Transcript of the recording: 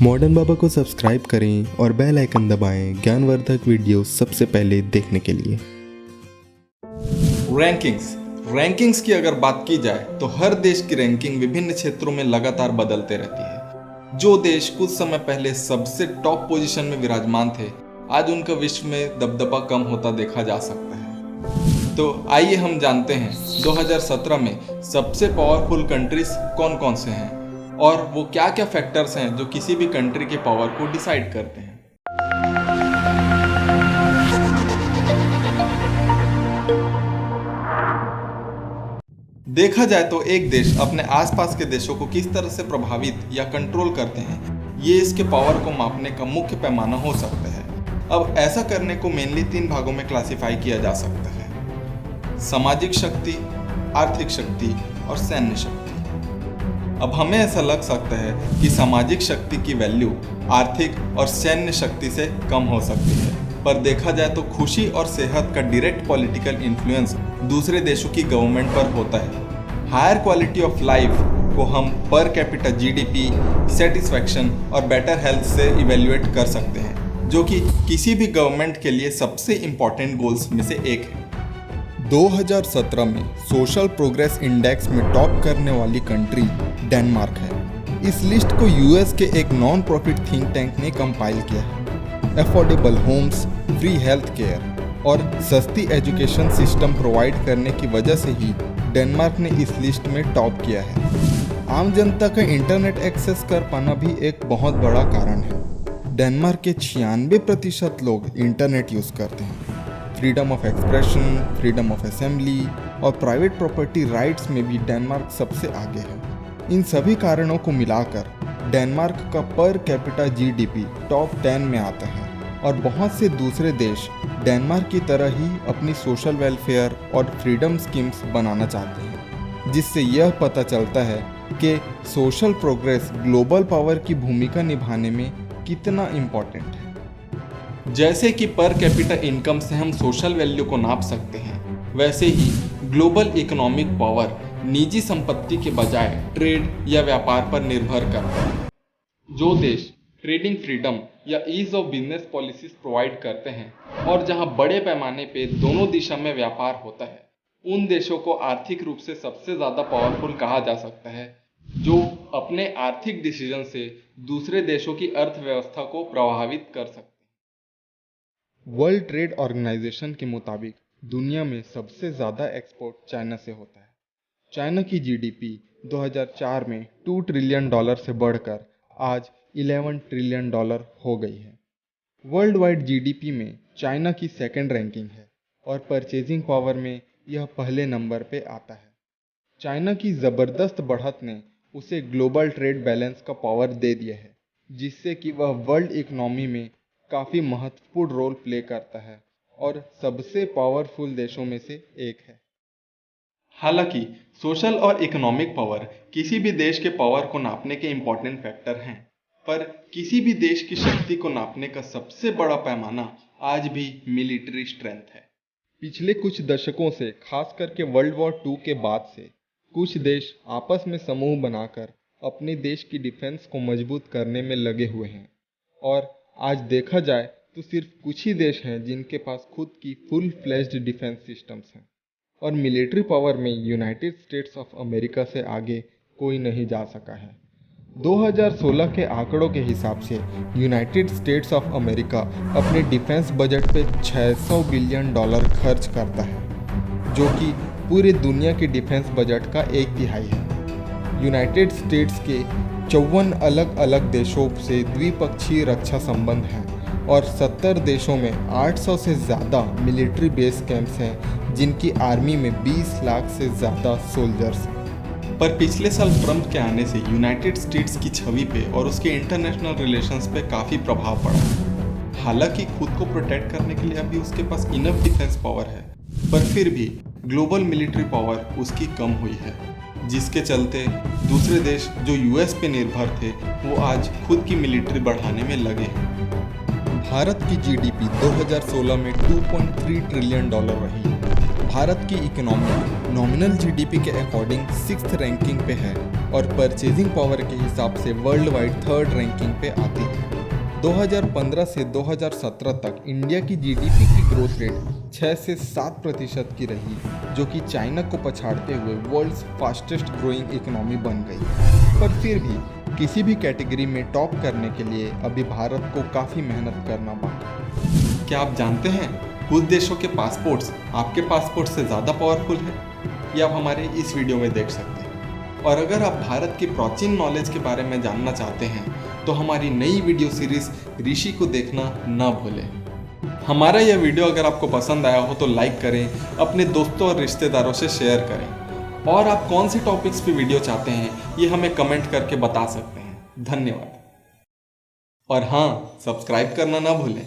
Modern बाबा को subscribe करें और बेल आइकन दबाएं ज्ञानवर्धक वीडियो सबसे पहले देखने के लिए। रैंकिंग्स की अगर बात की जाए तो हर देश की रैंकिंग विभिन्न क्षेत्रों में लगातार बदलते रहती है। जो देश कुछ समय पहले सबसे टॉप पोजीशन में विराजमान थे, आज उनका विश्व में दबदबा कम होता देखा जा सकता है। तो आइए हम जानते हैं 2017 में सबसे पावरफुल कंट्रीज कौन कौन से हैं और वो क्या क्या फैक्टर्स हैं जो किसी भी कंट्री के पावर को डिसाइड करते हैं। देखा जाए तो एक देश अपने आसपास के देशों को किस तरह से प्रभावित या कंट्रोल करते हैं, ये इसके पावर को मापने का मुख्य पैमाना हो सकता है। अब ऐसा करने को मेनली 3 भागों में क्लासिफाई किया जा सकता है: सामाजिक शक्ति, आर्थिक शक्ति और सैन्य शक्ति। अब हमें ऐसा लग सकता है कि सामाजिक शक्ति की वैल्यू आर्थिक और सैन्य शक्ति से कम हो सकती है, पर देखा जाए तो खुशी और सेहत का डायरेक्ट पॉलिटिकल इन्फ्लुएंस दूसरे देशों की गवर्नमेंट पर होता है। हायर क्वालिटी ऑफ लाइफ को हम पर कैपिटा जीडीपी, सेटिस्फैक्शन और बेटर हेल्थ से इवेल्युएट कर सकते हैं, जो कि किसी भी गवर्नमेंट के लिए सबसे इम्पॉर्टेंट गोल्स में से एक है। 2017 में सोशल प्रोग्रेस इंडेक्स में टॉप करने वाली कंट्री डेनमार्क है। इस लिस्ट को यूएस के एक नॉन प्रॉफिट थिंक टैंक ने कंपाइल किया है। Affordable homes, free health care और सस्ती एजुकेशन सिस्टम प्रोवाइड करने की वजह से ही डेनमार्क ने इस लिस्ट में टॉप किया है। आम जनता का इंटरनेट एक्सेस कर पाना भी एक बहुत बड़ा कारण है। डेनमार्क के 96% लोग इंटरनेट यूज़ करते हैं। Freedom of expression, freedom of assembly और प्राइवेट प्रॉपर्टी राइट्स में भी डेनमार्क सबसे आगे है। इन सभी कारणों को मिलाकर डेनमार्क का पर कैपिटा जीडीपी टॉप 10 में आता है और बहुत से दूसरे देश डेनमार्क की तरह ही अपनी सोशल वेलफेयर और फ्रीडम स्कीम्स बनाना चाहते हैं, जिससे यह पता चलता है कि सोशल प्रोग्रेस ग्लोबल पावर की भूमिका निभाने में कितना इम्पोर्टेंट है। जैसे कि पर कैपिटा इनकम से हम सोशल वैल्यू को नाप सकते हैं, वैसे ही ग्लोबल इकोनॉमिक पावर निजी संपत्ति के बजाय ट्रेड या व्यापार पर निर्भर करता है। जो देश ट्रेडिंग फ्रीडम या ease of business policies provide करते हैं और जहां बड़े पैमाने पे दोनों दिशा में व्यापार होता है, उन देशों को आर्थिक रूप से सबसे ज़्यादा पावरफुल कहा जा सकता है, जो अपने आर्थिक डिसीजन से दूसरे देशों की अर्थव्यवस्था को प्रभावित कर सकते हैं। वर्ल्ड ट्रेड ऑर्गेनाइजेशन के मुताबिक दुनिया में सबसे ज़्यादा एक्सपोर्ट चाइना से होता है। चाइना की जीडीपी 2004 में $2 ट्रिलियन से बढ़कर आज $11 ट्रिलियन हो गई है। वर्ल्ड वाइड जीडीपी में चाइना की सेकंड रैंकिंग है और परचेजिंग पावर में यह पहले नंबर पे आता है। चाइना की ज़बरदस्त बढ़त ने उसे ग्लोबल ट्रेड बैलेंस का पावर दे दिया है, जिससे कि वह वर्ल्ड इकोनॉमी में काफ़ी महत्वपूर्ण रोल प्ले करता है और सबसे पावरफुल देशों में से एक है। हालांकि सोशल और इकोनॉमिक पावर किसी भी देश के पावर को नापने के इम्पोर्टेंट फैक्टर हैं, पर किसी भी देश की शक्ति को नापने का सबसे बड़ा पैमाना आज भी मिलिट्री स्ट्रेंथ है। पिछले कुछ दशकों से, खास करके वर्ल्ड वॉर 2 के बाद से, कुछ देश आपस में समूह बनाकर अपने देश की डिफेंस को मजबूत करने में लगे हुए हैं और आज देखा जाए तो सिर्फ कुछ ही देश हैं जिनके पास खुद की फुल फ्लेज्ड डिफेंस सिस्टम्स हैं और मिलिट्री पावर में यूनाइटेड स्टेट्स ऑफ अमेरिका से आगे कोई नहीं जा सका है। 2016 के आंकड़ों के हिसाब से यूनाइटेड स्टेट्स ऑफ अमेरिका अपने डिफेंस बजट पे $600 बिलियन खर्च करता है, जो कि पूरे दुनिया के डिफेंस बजट का 1/3 है। यूनाइटेड स्टेट्स के 54 अलग अलग देशों से द्विपक्षीय रक्षा संबंध हैं और 70 देशों में 800 से ज़्यादा मिलिट्री बेस कैंप्स हैं, जिनकी आर्मी में 20 लाख से ज़्यादा सोल्जर्स हैं। पर पिछले साल ट्रंप के आने से यूनाइटेड स्टेट्स की छवि पे और उसके इंटरनेशनल रिलेशंस पे काफ़ी प्रभाव पड़ा है। हालांकि खुद को प्रोटेक्ट करने के लिए अभी उसके पास इनफ डिफेंस पावर है, पर फिर भी ग्लोबल मिलिट्री पावर उसकी कम हुई है, जिसके चलते दूसरे देश जो यूएस पे निर्भर थे, वो आज खुद की मिलिट्री बढ़ाने में लगे हैं। भारत की जीडीपी 2016 में $2.3 ट्रिलियन रही। भारत की इकोनॉमी नॉमिनल जीडीपी के अकॉर्डिंग 6th रैंकिंग पे है और परचेजिंग पावर के हिसाब से वर्ल्ड वाइड थर्ड रैंकिंग पे आती है। 2015 से 2017 तक इंडिया की जीडीपी की ग्रोथ रेट 6 से 7% की रही, जो कि चाइना को पछाड़ते हुए वर्ल्ड्स फास्टेस्ट ग्रोइंग इकोनॉमी बन गई। पर फिर भी किसी भी कैटेगरी में टॉप करने के लिए अभी भारत को काफ़ी मेहनत करना बाकी। क्या आप जानते हैं कुछ देशों के पासपोर्ट्स आपके पासपोर्ट से ज़्यादा पावरफुल है? ये आप हमारे इस वीडियो में देख सकते हैं। और अगर आप भारत की प्राचीन नॉलेज के बारे में जानना चाहते हैं तो हमारी नई वीडियो सीरीज ऋषि को देखना ना भूलें। हमारा यह वीडियो अगर आपको पसंद आया हो तो लाइक करें, अपने दोस्तों और रिश्तेदारों से शेयर करें। और आप कौन से टॉपिक्स पे वीडियो चाहते हैं ये हमें कमेंट करके बता सकते हैं। धन्यवाद। और हाँ, सब्सक्राइब करना ना भूलें।